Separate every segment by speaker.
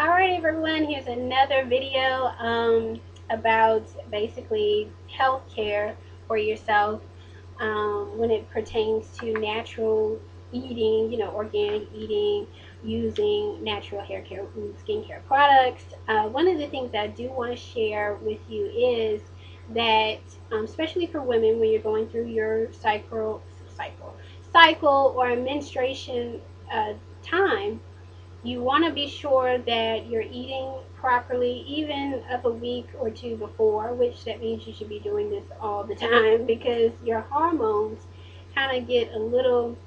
Speaker 1: Alright everyone, here's another video about basically healthcare for yourself when it pertains to natural eating, organic eating, using natural hair care and skincare products. One of the things I do want to share with you is that, especially for women, when you're going through your cycle or menstruation time, you want to be sure that you're eating properly, even up a week or two before, which that means you should be doing this all the time because your hormones kind of get a little,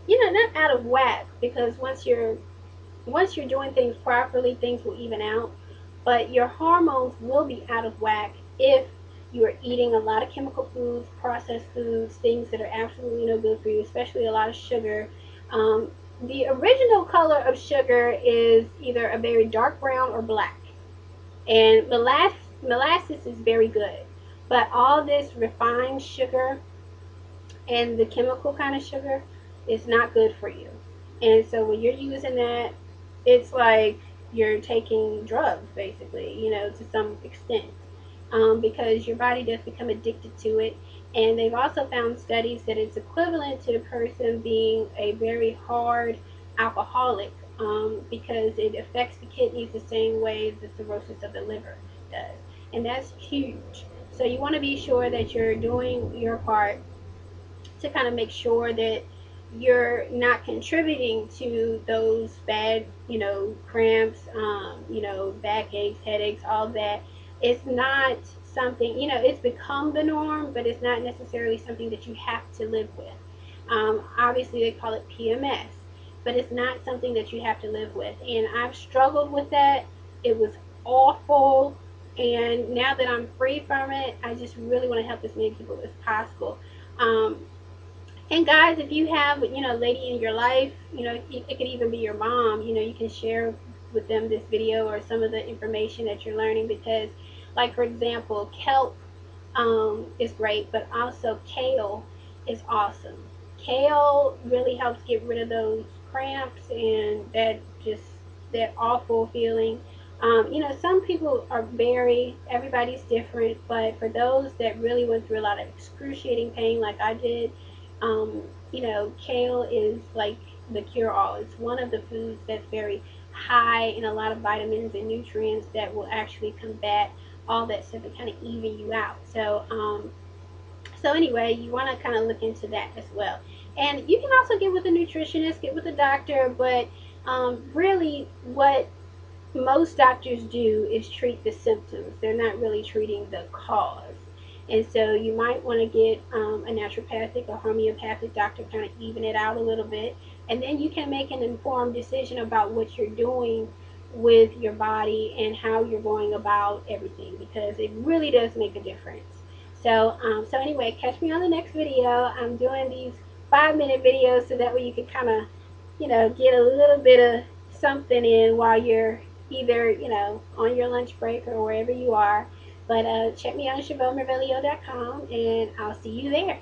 Speaker 1: not out of whack, because once you're doing things properly, things will even out. But your hormones will be out of whack if you're eating a lot of chemical foods, processed foods, things that are absolutely no good for you, especially a lot of sugar. Um, the original color of sugar is either a very dark brown or black. And molasses is very good. But all this refined sugar and the chemical kind of sugar is not good for you. And so when you're using that, it's like you're taking drugs, basically, to some extent, because your body does become addicted to it. And they've also found studies that it's equivalent to the person being a very hard alcoholic, because it affects the kidneys the same way as the cirrhosis of the liver does. And that's huge. So you want to be sure that you're doing your part to kind of make sure that you're not contributing to those bad, cramps, backaches, headaches, all that. It's not something, it's become the norm, but it's not necessarily something that you have to live with. Obviously, they call it PMS, but it's not something that you have to live with. And I've struggled with that. It was awful. And now that I'm free from it, I just really want to help as many people as possible. Um, and guys, if you have, a lady in your life, it could even be your mom, you can share with them this video or some of the information that you're learning, because, like, for example, kelp is great, but also kale is awesome. Kale really helps get rid of those cramps and that awful feeling. Some people are everybody's different, but for those that really went through a lot of excruciating pain, like I did, kale is like the cure all. It's one of the foods that's very high in a lot of vitamins and nutrients that will actually combat all that stuff and kind of even you out. So anyway, you want to kind of look into that as well. And you can also get with a nutritionist, get with a doctor, but really what most doctors do is treat the symptoms. They're not really treating the cause. And so you might want to get a naturopathic or homeopathic doctor, kind of even it out a little bit. And then you can make an informed decision about what you're doing with your body and how you're going about everything, because it really does make a difference. So anyway, catch me on the next video. I'm doing these 5-minute videos so that way you can kind of, get a little bit of something in while you're either, on your lunch break or wherever you are. But check me out at ChavoneRevelio.com, and I'll see you there.